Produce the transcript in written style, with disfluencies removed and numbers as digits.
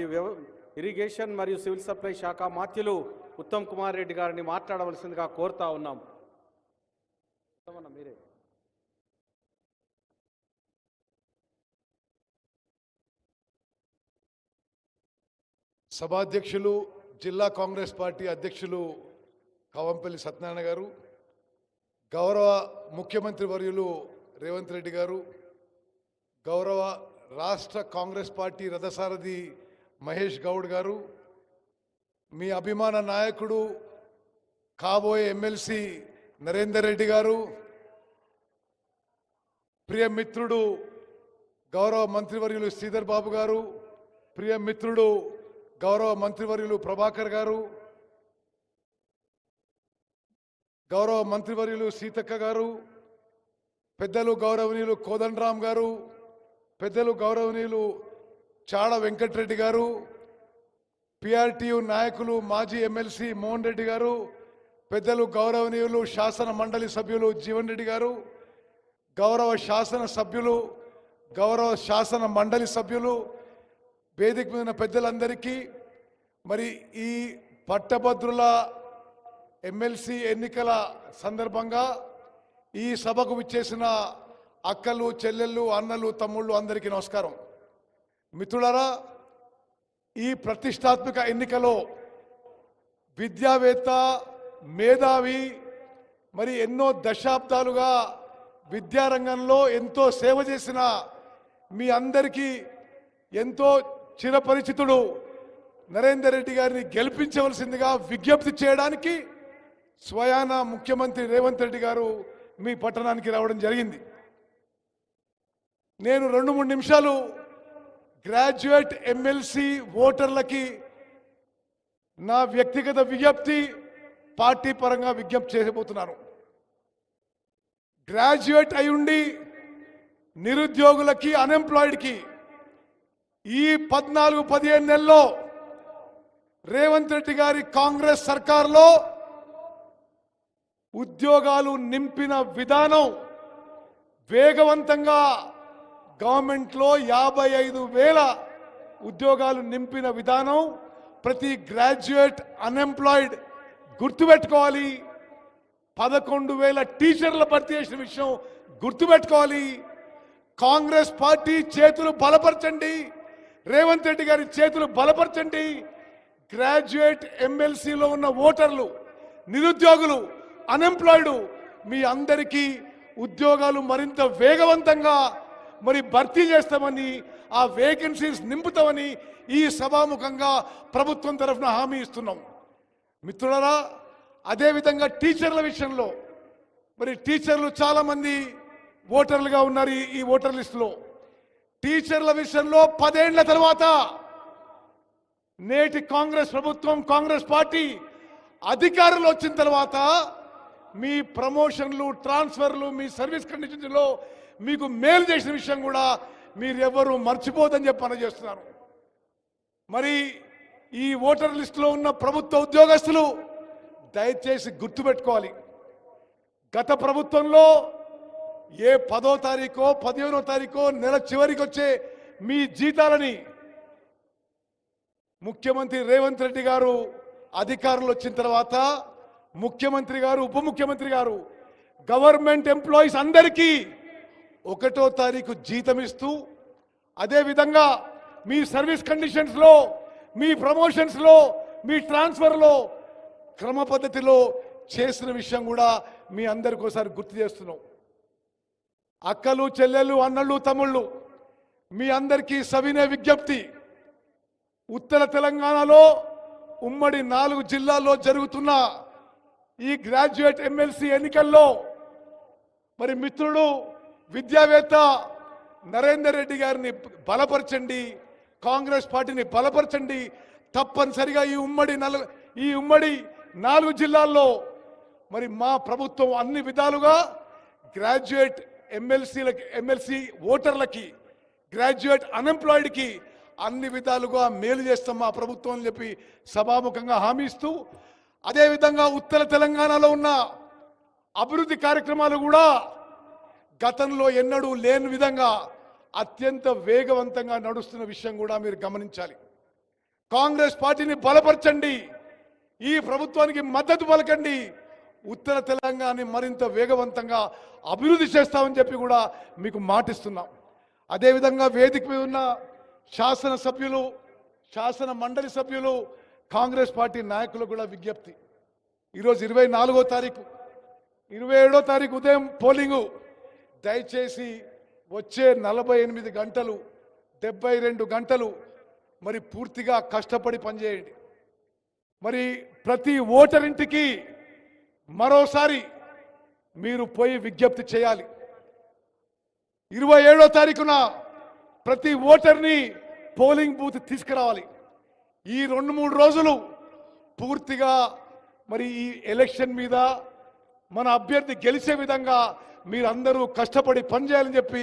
Irrigation మరియు civil supply శాఖ మాత్యులు ఉత్తమ్ కుమార్ రెడ్డి గారిని మాట్లాడవలసిందిగా కోరుతా ఉన్నాం. మీరే సభాధ్యక్షులు జిల్లా కాంగ్రెస్ పార్టీ అధ్యక్షులు కవంపల్లి సత్యనారాయణ గారు, గౌరవ ముఖ్యమంత్రి వర్యులు రేవంత్ రెడ్డి గారు, గౌరవ రాష్ట్ర కాంగ్రెస్ పార్టీ రథసారథి మహేష్ గౌడ్ గారు, మీ అభిమాన నాయకుడు కాబోయే ఎమ్మెల్సీ నరేందర్ రెడ్డి గారు, ప్రియ మిత్రుడు గౌరవ మంత్రివర్యులు శ్రీధర్ బాబు గారు, ప్రియ మిత్రుడు గౌరవ మంత్రివర్యులు ప్రభాకర్ గారు, గౌరవ మంత్రివర్యులు సీతక్క గారు, పెద్దలు గౌరవనీయులు కోదండరామ్ గారు, పెద్దలు గౌరవనీయులు చాడ వెంకటరెడ్డి గారు, పిఆర్టీయు నాయకులు మాజీ ఎమ్మెల్సీ మోహన్ రెడ్డి గారు, పెద్దలు గౌరవనీయులు శాసన మండలి సభ్యులు జీవన్ రెడ్డి గారు, గౌరవ శాసన సభ్యులు, గౌరవ శాసన మండలి సభ్యులు, వేదిక మీద పెద్దలందరికీ, మరి ఈ పట్టభద్రుల ఎమ్మెల్సీ ఎన్నికల సందర్భంగా ఈ సభకు విచ్చేసిన అక్కలు, చెల్లెళ్ళు, అన్నలు, తమ్ముళ్ళు అందరికీ నమస్కారం. మిత్రులారా, ఈ ప్రతిష్టాత్మక ఎన్నికలో విద్యావేత్త, మేధావి, మరి ఎన్నో దశాబ్దాలుగా విద్యారంగంలో ఎంతో సేవ చేసిన మీ అందరికీ ఎంతో చిరపరిచితుడు నరేందర్ రెడ్డి గారిని గెలిపించవలసిందిగా విజ్ఞప్తి చేయడానికి స్వయాన ముఖ్యమంత్రి రేవంత్ రెడ్డి గారు మీ పట్టణానికి రావడం జరిగింది. నేను 2-3 నిమిషాలు గ్రాడ్యుయేట్ ఎమ్మెల్సీ ఓటర్లకి నా వ్యక్తిగత విజ్ఞప్తి, పార్టీ పరంగా విజ్ఞప్తి చేయబోతున్నాను. గ్రాడ్యుయేట్ అయ్యుండి నిరుద్యోగులకి, అన్ఎంప్లాయిడ్కి ఈ 14-15 నెలల్లో రేవంత్ రెడ్డి గారి కాంగ్రెస్ సర్కార్లో ఉద్యోగాలు నింపిన విధానం వేగవంతంగా, గవర్నమెంట్లో 55,000 ఉద్యోగాలు నింపిన విధానం ప్రతి గ్రాడ్యుయేట్ అన్ఎంప్లాయిడ్ గుర్తుపెట్టుకోవాలి. 11,000 టీచర్ల భర్తీ చేసిన విషయం గుర్తుపెట్టుకోవాలి. కాంగ్రెస్ పార్టీ చేతులు బలపరచండి, రేవంత్ రెడ్డి గారి చేతులు బలపరచండి. గ్రాడ్యుయేట్ ఎమ్మెల్సీలో ఉన్న ఓటర్లు, నిరుద్యోగులు, అన్ఎంప్లాయిడ్ మీ అందరికీ ఉద్యోగాలు మరింత వేగవంతంగా మరి భర్తీ చేస్తామని, ఆ వేకెన్సీస్ నింపుతామని ఈ సభాముఖంగా ప్రభుత్వం తరఫున హామీ ఇస్తున్నాం. మిత్రులారా, అదేవిధంగా టీచర్ల విషయంలో మరి టీచర్లు చాలామంది ఓటర్లుగా ఉన్నారు ఈ ఓటర్ లిస్టులో. టీచర్ల విషయంలో 10 ఏళ్ల తర్వాత నేటి కాంగ్రెస్ ప్రభుత్వం, కాంగ్రెస్ పార్టీ అధికారంలో వచ్చిన తర్వాత మీ ప్రమోషన్లు, ట్రాన్స్ఫర్లు, మీ సర్వీస్ కండిషన్స్లో మీకు మేలు చేసిన విషయం కూడా మీరెవరూ మర్చిపోదని చెప్పి పనిచేస్తున్నారు. మరి ఈ ఓటర్ లిస్టులో ఉన్న ప్రభుత్వ ఉద్యోగస్తులు దయచేసి గుర్తుపెట్టుకోవాలి. గత ప్రభుత్వంలో ఏ 10వ తారీఖో 15వ తారీఖో నెల చివరికి వచ్చే మీ జీతాలని ముఖ్యమంత్రి రేవంత్ రెడ్డి గారు అధికారులు వచ్చిన తర్వాత ముఖ్యమంత్రి గారు, ఉప ముఖ్యమంత్రి గారు గవర్నమెంట్ ఎంప్లాయీస్ అందరికీ 1వ తారీఖు జీతం ఇస్తూ, అదేవిధంగా మీ సర్వీస్ కండిషన్స్లో, మీ ప్రమోషన్స్లో, మీ ట్రాన్స్ఫర్లో క్రమ పద్ధతిలో చేసిన విషయం కూడా మీ అందరికీ ఒకసారి గుర్తు చేస్తున్నాం. అక్కలు, చెల్లెళ్ళు, అన్నళ్ళు, తమ్ముళ్ళు మీ అందరికీ సవినయ విజ్ఞప్తి. ఉత్తర తెలంగాణలో ఉమ్మడి 4 జిల్లాల్లో జరుగుతున్న ఈ గ్రాడ్యుయేట్ ఎమ్మెల్సీ ఎన్నికల్లో మరి మిత్రుడు, విద్యావేత్త నరేందర్ రెడ్డి గారిని బలపరచండి, కాంగ్రెస్ పార్టీని బలపరచండి. తప్పనిసరిగా ఈ ఉమ్మడి 4 జిల్లాల్లో మరి మా ప్రభుత్వం అన్ని విధాలుగా గ్రాడ్యుయేట్ ఎమ్మెల్సీ ఓటర్లకి, గ్రాడ్యుయేట్ అన్ఎంప్లాయిడ్కి అన్ని విధాలుగా మేలు చేస్తాం మా ప్రభుత్వం అని చెప్పి సభాముఖంగా హామీ ఇస్తూ, అదేవిధంగా ఉత్తర తెలంగాణలో ఉన్న అభివృద్ధి కార్యక్రమాలు కూడా గతంలో ఎన్నడూ లేని విధంగా అత్యంత వేగవంతంగా నడుస్తున్న విషయం కూడా మీరు గమనించాలి. కాంగ్రెస్ పార్టీని బలపరచండి, ఈ ప్రభుత్వానికి మద్దతు పలకండి, ఉత్తర తెలంగాణని మరింత వేగవంతంగా అభివృద్ధి చేస్తామని చెప్పి కూడా మీకు మాటిస్తున్నాం. అదేవిధంగా వేదిక మీద ఉన్న శాసనసభ్యులు, శాసన మండలి సభ్యులు, కాంగ్రెస్ పార్టీ నాయకులకు కూడా విజ్ఞప్తి. ఈరోజు 24వ తారీఖు, 27వ తారీఖు ఉదయం పోలింగు. దయచేసి వచ్చే 48 గంటలు, 72 గంటలు మరి పూర్తిగా కష్టపడి పనిచేయండి. మరి ప్రతి ఓటరింటికి మరోసారి మీరు పోయి విజ్ఞప్తి చేయాలి. 27వ తారీఖున ప్రతి ఓటర్ని పోలింగ్ బూత్ తీసుకురావాలి. ఈ 2-3 రోజులు పూర్తిగా మరి ఈ ఎలక్షన్ మీద మన అభ్యర్థి గెలిచే విధంగా మీరందరూ కష్టపడి పనిచేయాలని చెప్పి